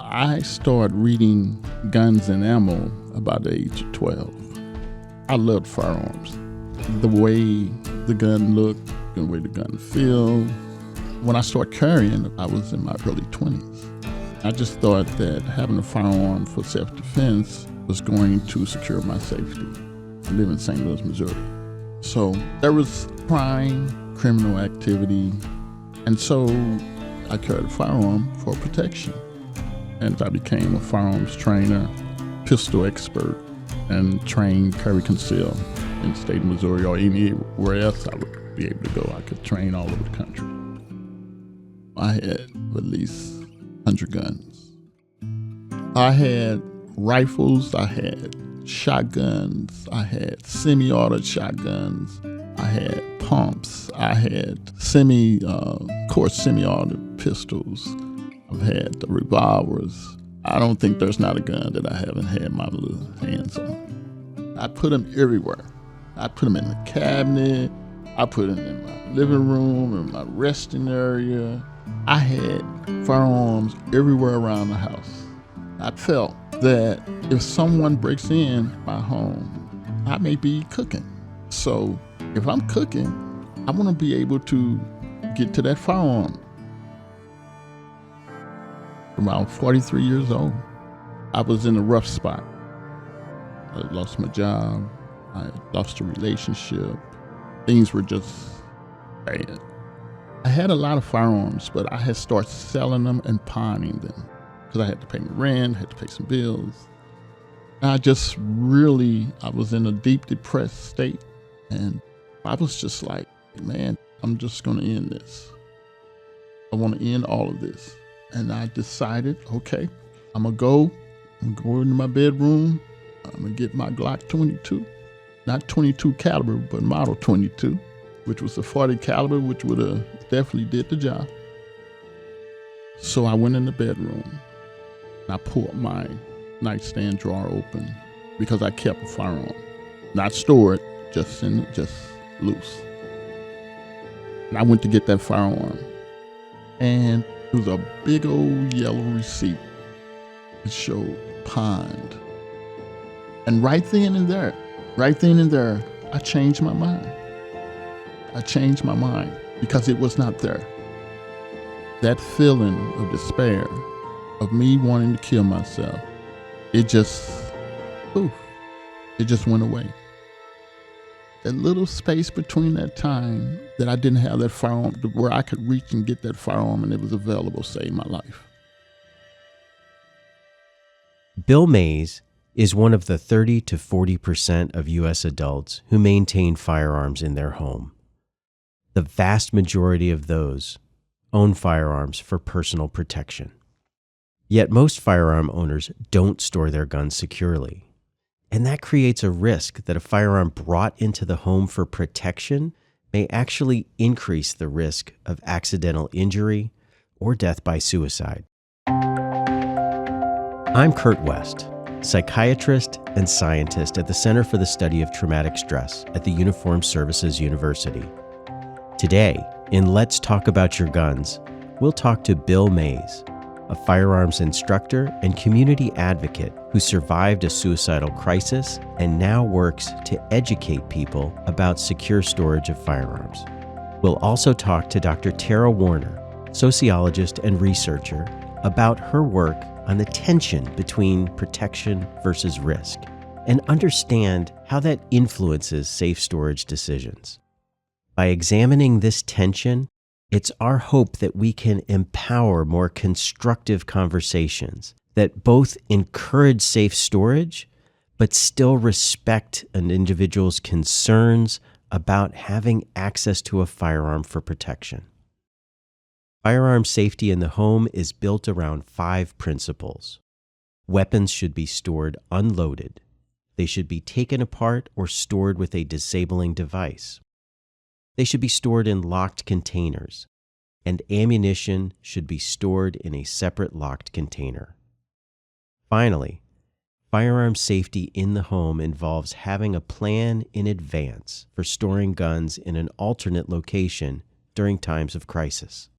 I started reading Guns and Ammo about the age of 12. I loved firearms. The way the gun looked, the way the gun feel. When I started carrying, I was in my early 20s. I just thought that having a firearm for self-defense was going to secure my safety. I live in St. Louis, Missouri. So there was crime, criminal activity, and so I carried a firearm for protection. And I became a firearms trainer, pistol expert, and trained carry conceal in the state of Missouri or anywhere else I would be able to go. I could train all over the country. I had at least 100 guns. I had rifles, I had shotguns, I had semi-auto shotguns, I had pumps, I had semi-auto pistols. I've had the revolvers. I don't think there's not a gun that I haven't had my little hands on. I put them everywhere. I put them in the cabinet. I put them in my living room, in my resting area. I had firearms everywhere around the house. I felt that if someone breaks in my home, I may be cooking. So if I'm cooking, I want to be able to get to that firearm. Around 43 years old, I was in a rough spot. I lost my job. I lost a relationship. Things were just bad. I had a lot of firearms, but I had started selling them and pawning them because I had to pay my rent, had to pay some bills. And I was in a deep depressed state. And I was just like, man, I'm just going to end this. I want to end all of this. And I decided, okay, I'm gonna go into my bedroom. I'm gonna get my Glock 22, not 22 caliber, but model 22, which was a 40 caliber, which would have definitely did the job. So I went in the bedroom and I pulled my nightstand drawer open because I kept a firearm, not stored, just loose. And I went to get that firearm, and it was a big old yellow receipt. It showed pond. And right then and there, I changed my mind. I changed my mind because it was not there. That feeling of despair, of me wanting to kill myself, it just went away. That little space between that time that I didn't have that firearm, where I could reach and get that firearm and it was available, saved my life. Bill Mays is one of the 30 to 40% of U.S. adults who maintain firearms in their home. The vast majority of those own firearms for personal protection. Yet most firearm owners don't store their guns securely. And that creates a risk that a firearm brought into the home for protection may actually increase the risk of accidental injury or death by suicide. I'm Curt West, psychiatrist and scientist at the Center for the Study of Traumatic Stress at the Uniformed Services University. Today, in Let's Talk About Your Guns, we'll talk to Bill Mays, a firearms instructor and community advocate who survived a suicidal crisis and now works to educate people about secure storage of firearms. We'll also talk to Dr. Tara Warner, sociologist and researcher, about her work on the tension between protection versus risk and understand how that influences safe storage decisions. By examining this tension, it's our hope that we can empower more constructive conversations that both encourage safe storage, but still respect an individual's concerns about having access to a firearm for protection. Firearm safety in the home is built around 5 principles. Weapons should be stored unloaded. They should be taken apart or stored with a disabling device. They should be stored in locked containers, and ammunition should be stored in a separate locked container. Finally, firearm safety in the home involves having a plan in advance for storing guns in an alternate location during times of crisis.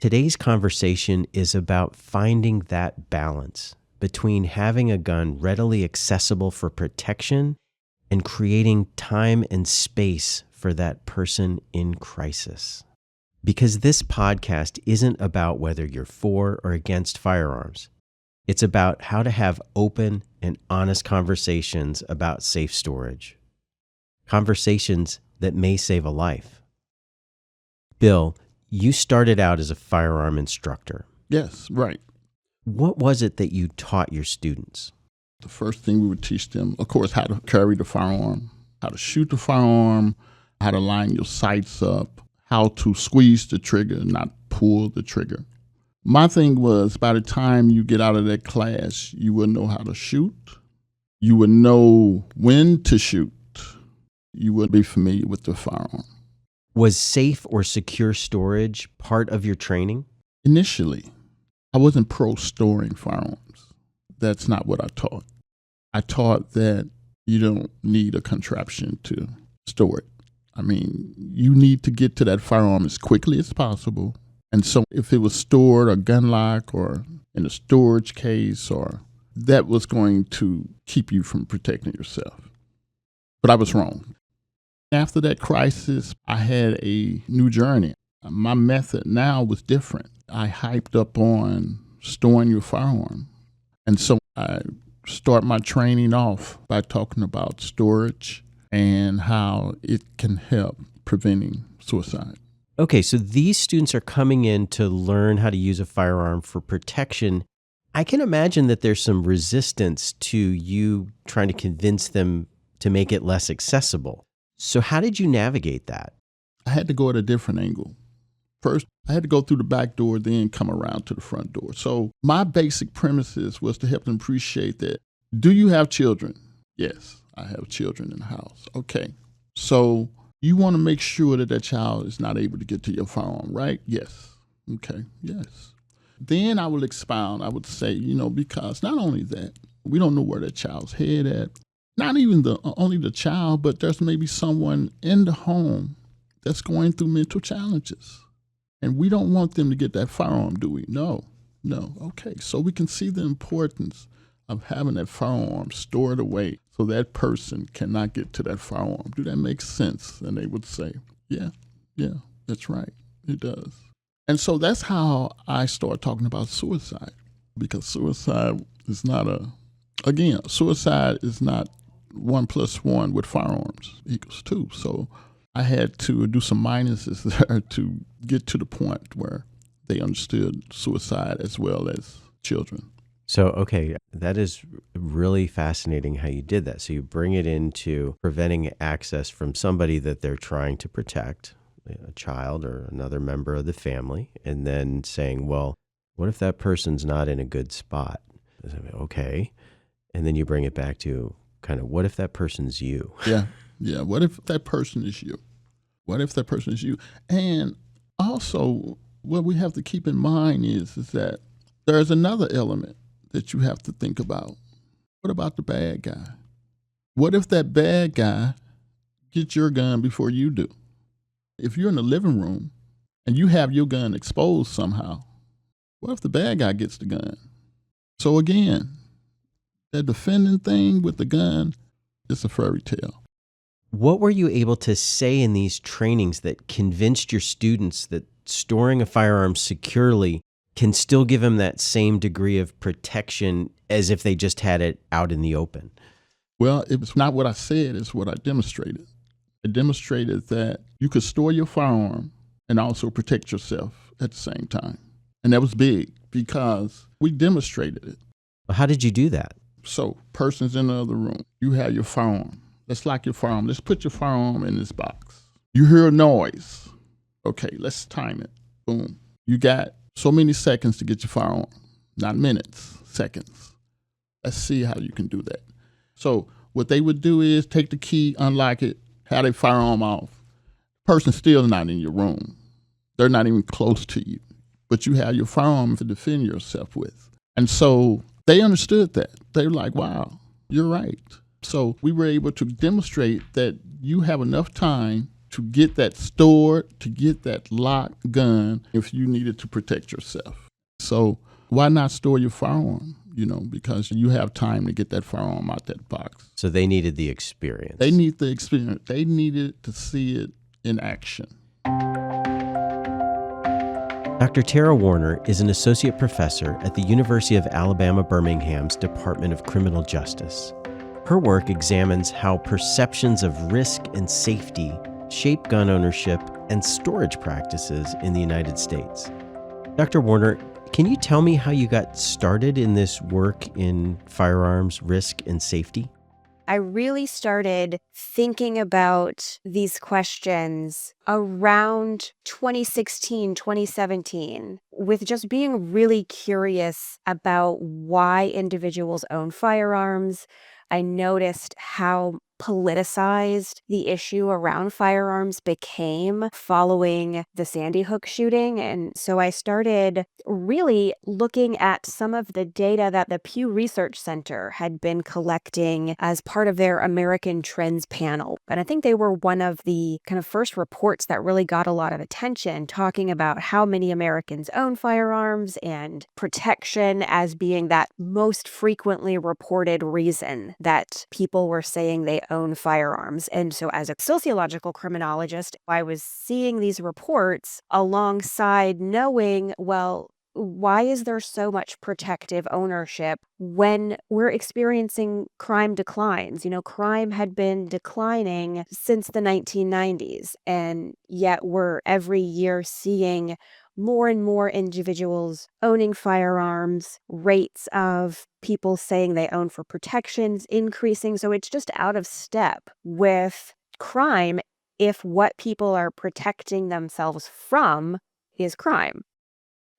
Today's conversation is about finding that balance between having a gun readily accessible for protection and creating time and space for that person in crisis. Because this podcast isn't about whether you're for or against firearms. It's about how to have open and honest conversations about safe storage. Conversations that may save a life. Bill, you started out as a firearm instructor. Yes, right. What was it that you taught your students? The first thing we would teach them, of course, how to carry the firearm, how to shoot the firearm, how to line your sights up, how to squeeze the trigger, not pull the trigger. My thing was, by the time you get out of that class, you will know how to shoot. You would know when to shoot. You would be familiar with the firearm. Was safe or secure storage part of your training? Initially, I wasn't pro storing firearms. That's not what I taught. I taught that you don't need a contraption to store it. I mean, you need to get to that firearm as quickly as possible. And so if it was stored or gun lock or in a storage case, or that was going to keep you from protecting yourself. But I was wrong. After that crisis, I had a new journey. My method now was different. I hyped up on storing your firearm. And so I start my training off by talking about storage and how it can help preventing suicide. Okay, so these students are coming in to learn how to use a firearm for protection. I can imagine that there's some resistance to you trying to convince them to make it less accessible. So how did you navigate that? I had to go at a different angle. First, I had to go through the back door, then come around to the front door. So my basic premises was to help them appreciate that. Do you have children? Yes, I have children in the house. Okay, so you want to make sure that that child is not able to get to your firearm, right? Yes. Okay, yes. Then I will expound. I would say, because not only that, we don't know where that child's head at. Not even only the child, but there's maybe someone in the home that's going through mental challenges. And we don't want them to get that firearm, do we? No. Okay, so we can see the importance of having that firearm stored away so that person cannot get to that firearm. Do that make sense? And they would say, yeah, that's right, it does. And so that's how I start talking about suicide, because suicide is not suicide is not 1 + 1 with firearms equals 2. So I had to do some minuses there to get to the point where they understood suicide as well as children. So, okay, that is really fascinating how you did that. So you bring it into preventing access from somebody that they're trying to protect, a child or another member of the family, and then saying, well, what if that person's not in a good spot? Okay. And then you bring it back to kind of, what if that person's you? Yeah. What if that person is you? What if that person is you? And also, what we have to keep in mind is that there's another element that you have to think about. What about the bad guy? What if that bad guy gets your gun before you do? If you're in the living room and you have your gun exposed somehow, what if the bad guy gets the gun? So again, that defending thing with the gun is a fairy tale. What were you able to say in these trainings that convinced your students that storing a firearm securely can still give them that same degree of protection as if they just had it out in the open? Well, it was not what I said, it's what I demonstrated. I demonstrated that you could store your firearm and also protect yourself at the same time. And that was big because we demonstrated it. Well, how did you do that? So, person's in the other room. You have your firearm. Let's lock your firearm. Let's put your firearm in this box. You hear a noise. Okay, let's time it. Boom. You got so many seconds to get your firearm. Not minutes, seconds. Let's see how you can do that. So what they would do is take the key, unlock it, have their firearm off. Person's still not in your room. They're not even close to you. But you have your firearm to defend yourself with. And so they understood that. They were like, wow, you're right. So we were able to demonstrate that you have enough time to get that stored, to get that locked gun if you needed to protect yourself. So why not store your firearm? Because you have time to get that firearm out that box. So they needed the experience. They need the experience. They needed to see it in action. Dr. Tara Warner is an associate professor at the University of Alabama Birmingham's Department of Criminal Justice. Her work examines how perceptions of risk and safety shape gun ownership and storage practices in the United States. Dr. Warner, can you tell me how you got started in this work in firearms, risk, and safety? I really started thinking about these questions around 2016, 2017, with just being really curious about why individuals own firearms. I noticed how politicized the issue around firearms became following the Sandy Hook shooting. And so I started really looking at some of the data that the Pew Research Center had been collecting as part of their American Trends panel. And I think they were one of the kind of first reports that really got a lot of attention, talking about how many Americans own firearms and protection as being that most frequently reported reason that people were saying they own firearms. And so as a sociological criminologist, I was seeing these reports alongside knowing, well, why is there so much protective ownership when we're experiencing crime declines? Crime had been declining since the 1990s, and yet we're every year seeing more and more individuals owning firearms, rates of people saying they own for protections increasing. So it's just out of step with crime if what people are protecting themselves from is crime.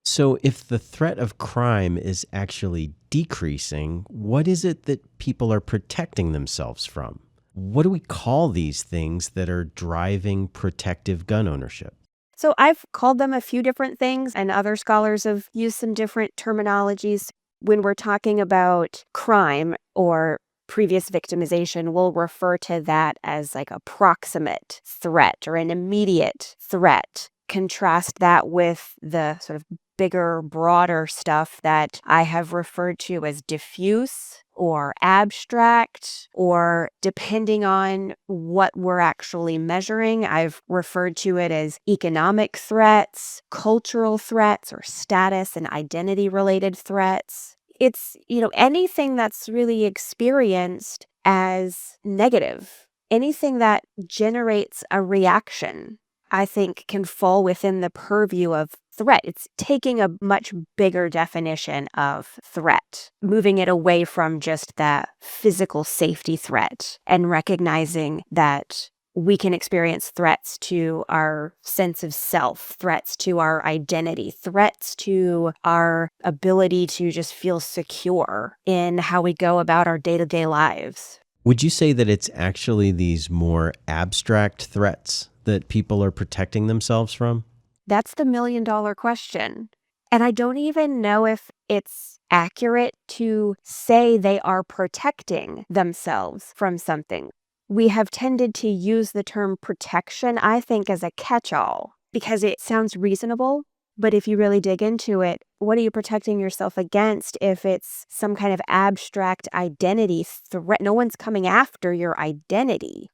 So if the threat of crime is actually decreasing, what is it that people are protecting themselves from? What do we call these things that are driving protective gun ownership? So I've called them a few different things, and other scholars have used some different terminologies. When we're talking about crime or previous victimization, we'll refer to that as like a proximate threat or an immediate threat. Contrast that with the sort of bigger, broader stuff that I have referred to as diffuse or abstract, or depending on what we're actually measuring, I've referred to it as economic threats, cultural threats, or status and identity related threats. It's, anything that's really experienced as negative, anything that generates a reaction, I think can fall within the purview of threat. It's taking a much bigger definition of threat, moving it away from just that physical safety threat and recognizing that we can experience threats to our sense of self, threats to our identity, threats to our ability to just feel secure in how we go about our day-to-day lives. Would you say that it's actually these more abstract threats that people are protecting themselves from? That's the million-dollar question. And I don't even know if it's accurate to say they are protecting themselves from something. We have tended to use the term protection, I think, as a catch-all because it sounds reasonable. But if you really dig into it, what are you protecting yourself against if it's some kind of abstract identity threat? No one's coming after your identity.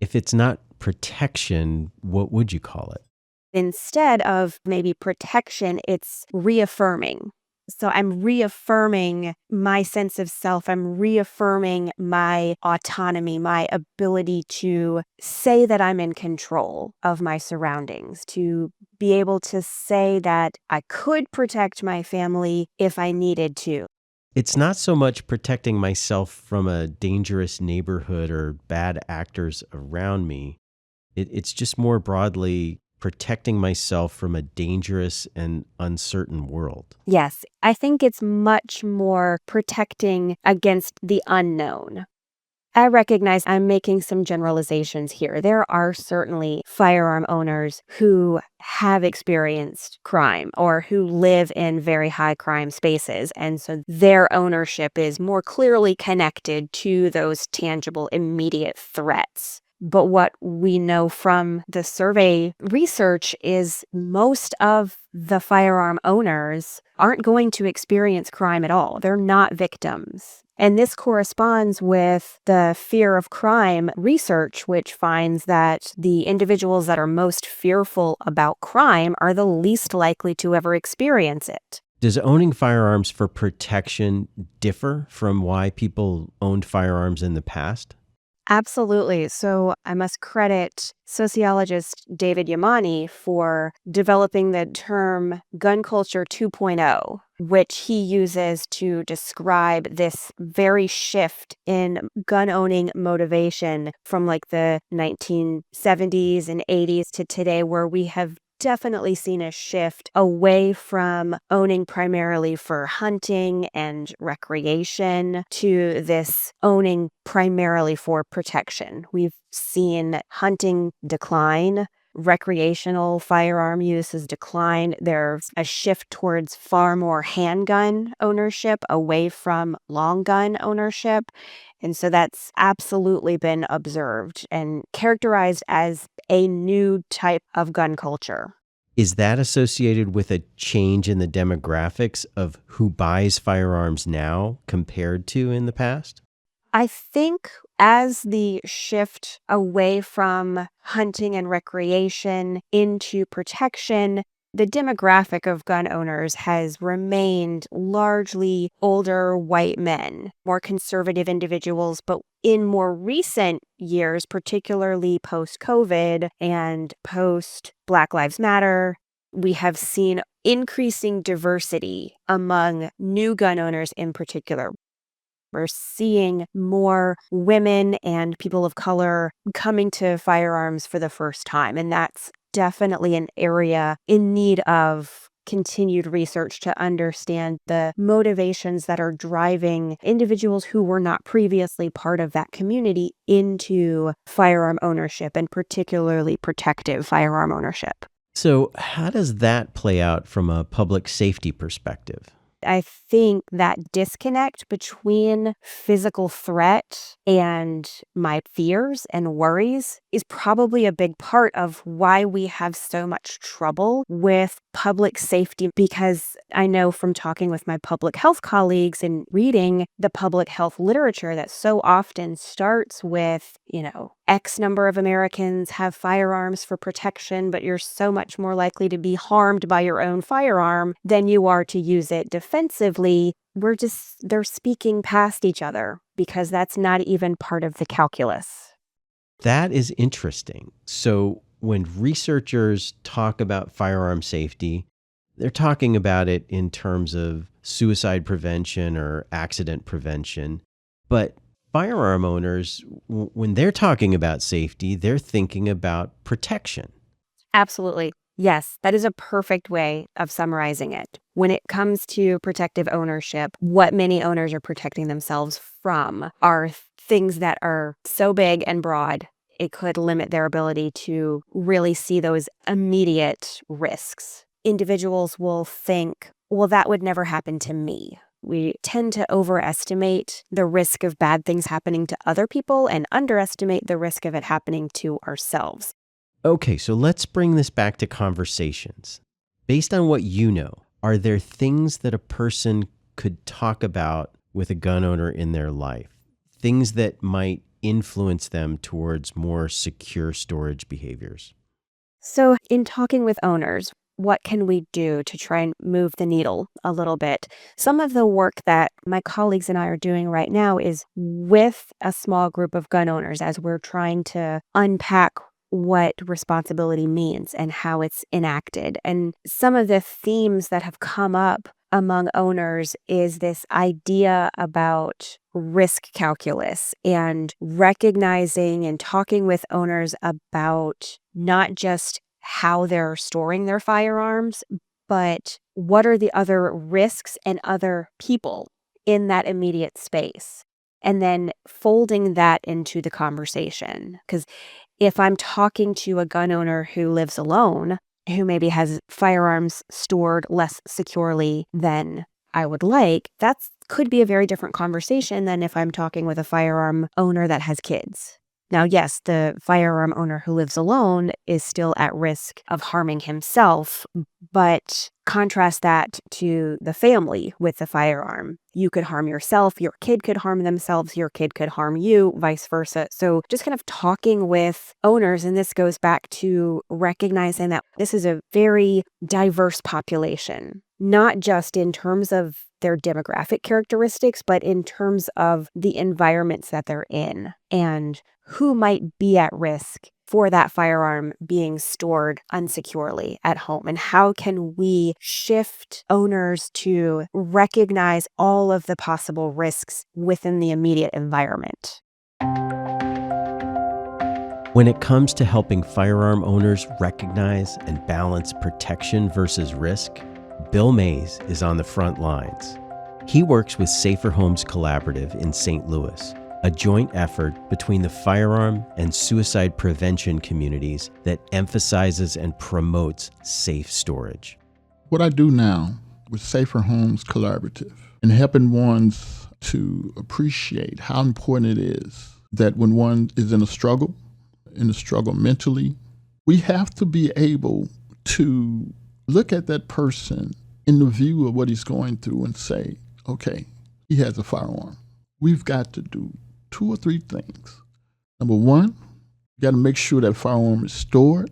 If it's not protection, what would you call it? Instead of maybe protection, it's reaffirming. So I'm reaffirming my sense of self. I'm reaffirming my autonomy, my ability to say that I'm in control of my surroundings, to be able to say that I could protect my family if I needed to. It's not so much protecting myself from a dangerous neighborhood or bad actors around me. It's just more broadly protecting myself from a dangerous and uncertain world. Yes, I think it's much more protecting against the unknown. I recognize I'm making some generalizations here. There are certainly firearm owners who have experienced crime or who live in very high crime spaces. And so their ownership is more clearly connected to those tangible, immediate threats. But what we know from the survey research is most of the firearm owners aren't going to experience crime at all. They're not victims. And this corresponds with the fear of crime research, which finds that the individuals that are most fearful about crime are the least likely to ever experience it. Does owning firearms for protection differ from why people owned firearms in the past? Absolutely. So I must credit sociologist David Yamani for developing the term gun culture 2.0, which he uses to describe this very shift in gun owning motivation from like the 1970s and 80s to today, where we have definitely seen a shift away from owning primarily for hunting and recreation to this owning primarily for protection. We've seen hunting decline. Recreational firearm use has declined. There's a shift towards far more handgun ownership away from long gun ownership. And so that's absolutely been observed and characterized as a new type of gun culture. Is that associated with a change in the demographics of who buys firearms now compared to in the past? I think as the shift away from hunting and recreation into protection, the demographic of gun owners has remained largely older white men, more conservative individuals. But in more recent years, particularly post-COVID and post-Black Lives Matter, we have seen increasing diversity among new gun owners in particular. We're seeing more women and people of color coming to firearms for the first time. And that's definitely an area in need of continued research to understand the motivations that are driving individuals who were not previously part of that community into firearm ownership, and particularly protective firearm ownership. So, how does that play out from a public safety perspective? I think that disconnect between physical threat and my fears and worries is probably a big part of why we have so much trouble with public safety, because I know from talking with my public health colleagues and reading the public health literature that so often starts with, X number of Americans have firearms for protection, but you're so much more likely to be harmed by your own firearm than you are to use it defensively. They're speaking past each other because that's not even part of the calculus. That is interesting. So, when researchers talk about firearm safety, they're talking about it in terms of suicide prevention or accident prevention. But firearm owners, when they're talking about safety, they're thinking about protection. Absolutely. Yes, that is a perfect way of summarizing it. When it comes to protective ownership, what many owners are protecting themselves from are things that are so big and broad, it could limit their ability to really see those immediate risks. Individuals will think, well, that would never happen to me. We tend to overestimate the risk of bad things happening to other people and underestimate the risk of it happening to ourselves. Okay, so let's bring this back to conversations. Based on what you know, are there things that a person could talk about with a gun owner in their life? Things that might influence them towards more secure storage behaviors? So in talking with owners, what can we do to try and move the needle a little bit? Some of the work that my colleagues and I are doing right now is with a small group of gun owners as we're trying to unpack what responsibility means and how it's enacted. And some of the themes that have come up among owners is this idea about risk calculus and recognizing and talking with owners about not just how they're storing their firearms, but what are the other risks and other people in that immediate space. And then folding that into the conversation. Because if I'm talking to a gun owner who lives alone, who maybe has firearms stored less securely than I would like, that could be a very different conversation than if I'm talking with a firearm owner that has kids. Now, yes, the firearm owner who lives alone is still at risk of harming himself, but contrast that to the family with the firearm. You could harm yourself, your kid could harm themselves, your kid could harm you, vice versa. So just kind of talking with owners, and this goes back to recognizing that this is a very diverse population, not just in terms of their demographic characteristics, but in terms of the environments that they're in and who might be at risk for that firearm being stored unsecurely at home. And how can we shift owners to recognize all of the possible risks within the immediate environment? When it comes to helping firearm owners recognize and balance protection versus risk, Bill Mays is on the front lines. He works with Safer Homes Collaborative in St. Louis, a joint effort between the firearm and suicide prevention communities that emphasizes and promotes safe storage. What I do now with Safer Homes Collaborative and helping ones to appreciate how important it is that when one is in a struggle mentally, we have to be able to look at that person in the view of what he's going through and say, okay, he has a firearm. We've got to do 2 or 3 things. Number 1, you got to make sure that firearm is stored.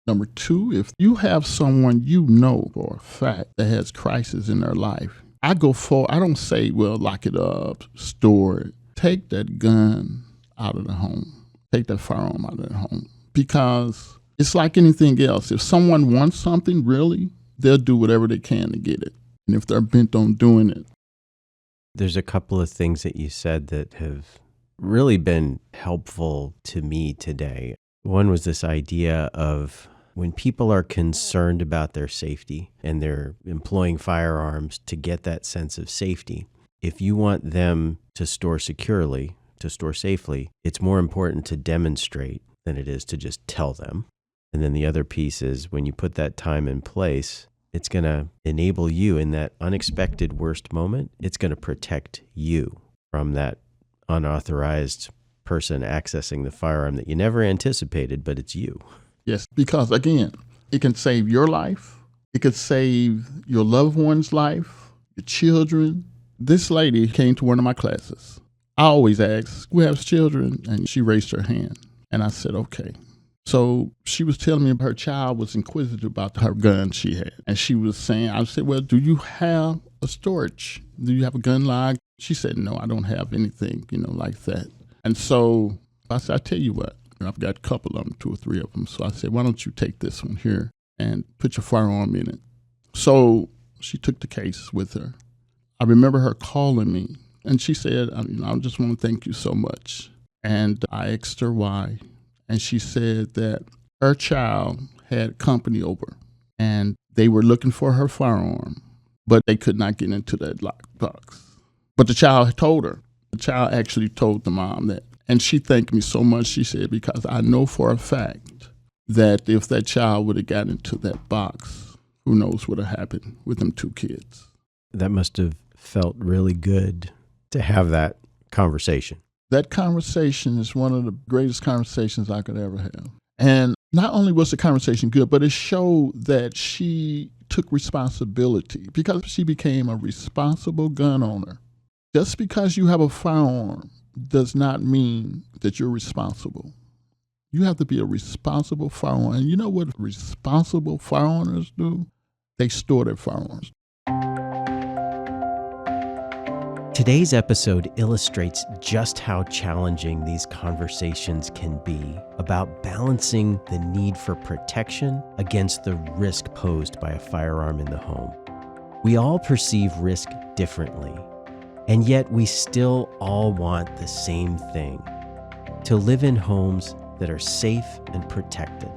Number 2, if you have someone you know for a fact that has crisis in their life, I don't say, well, lock it up, store it. Take that gun out of the home. Take that firearm out of the home. Because it's like anything else. If someone wants something, really, they'll do whatever they can to get it. And if they're bent on doing it. There's a couple of things that you said that have really been helpful to me today. One was this idea of when people are concerned about their safety and they're employing firearms to get that sense of safety, if you want them to store securely, to store safely, it's more important to demonstrate than it is to just tell them. And then the other piece is when you put that time in place, it's going to enable you in that unexpected worst moment. It's going to protect you from that unauthorized person accessing the firearm that you never anticipated, but it's you. Yes, because again, it can save your life. It could save your loved one's life, your children. This lady came to one of my classes. I always ask, who has children? And she raised her hand. And I said, okay. So she was telling me her child was inquisitive about her gun she had. And she was saying, I said, well, do you have a storage? Do you have a gun log? She said, no, I don't have anything, like that. And so I said, I tell you what, I've got a couple of them, 2 or 3 of them. So I said, why don't you take this one here and put your firearm in it? So she took the case with her. I remember her calling me and she said, I just want to thank you so much. And I asked her why. And she said that her child had company over and they were looking for her firearm, but they could not get into that lockbox. But the child told her. The child actually told the mom that. And she thanked me so much, she said, because I know for a fact that if that child would have gotten into that box, who knows what would have happened with them 2 kids. That must have felt really good to have that conversation. That conversation is one of the greatest conversations I could ever have. And not only was the conversation good, but it showed that she took responsibility because she became a responsible gun owner. Just because you have a firearm does not mean that you're responsible. You have to be a responsible firearm. And you know what responsible firearms do? They store their firearms. Today's episode illustrates just how challenging these conversations can be about balancing the need for protection against the risk posed by a firearm in the home. We all perceive risk differently, and yet we still all want the same thing: to live in homes that are safe and protected.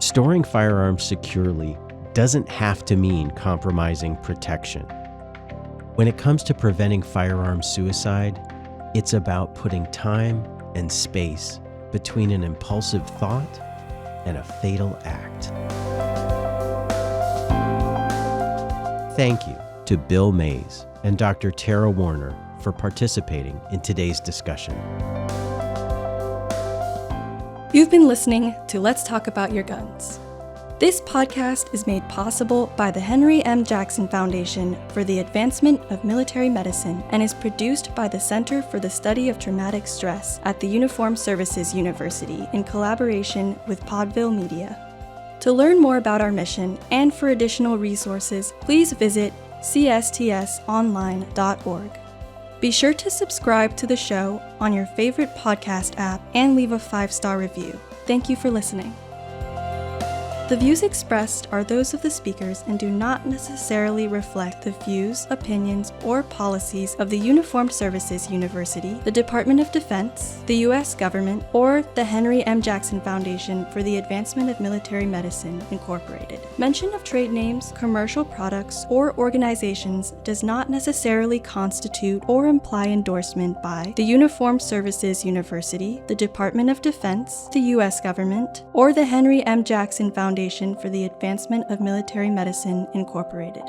Storing firearms securely doesn't have to mean compromising protection. When it comes to preventing firearm suicide, it's about putting time and space between an impulsive thought and a fatal act. Thank you to Bill Mays and Dr. Tara Warner for participating in today's discussion. You've been listening to Let's Talk About Your Guns. This podcast is made possible by the Henry M. Jackson Foundation for the Advancement of Military Medicine and is produced by the Center for the Study of Traumatic Stress at the Uniformed Services University in collaboration with Podville Media. To learn more about our mission and for additional resources, please visit cstsonline.org. Be sure to subscribe to the show on your favorite podcast app and leave a 5-star review. Thank you for listening. The views expressed are those of the speakers and do not necessarily reflect the views, opinions, or policies of the Uniformed Services University, the Department of Defense, the U.S. government, or the Henry M. Jackson Foundation for the Advancement of Military Medicine, Incorporated. Mention of trade names, commercial products, or organizations does not necessarily constitute or imply endorsement by the Uniformed Services University, the Department of Defense, the U.S. government, or the Henry M. Jackson Foundation for the Advancement of Military Medicine, Incorporated.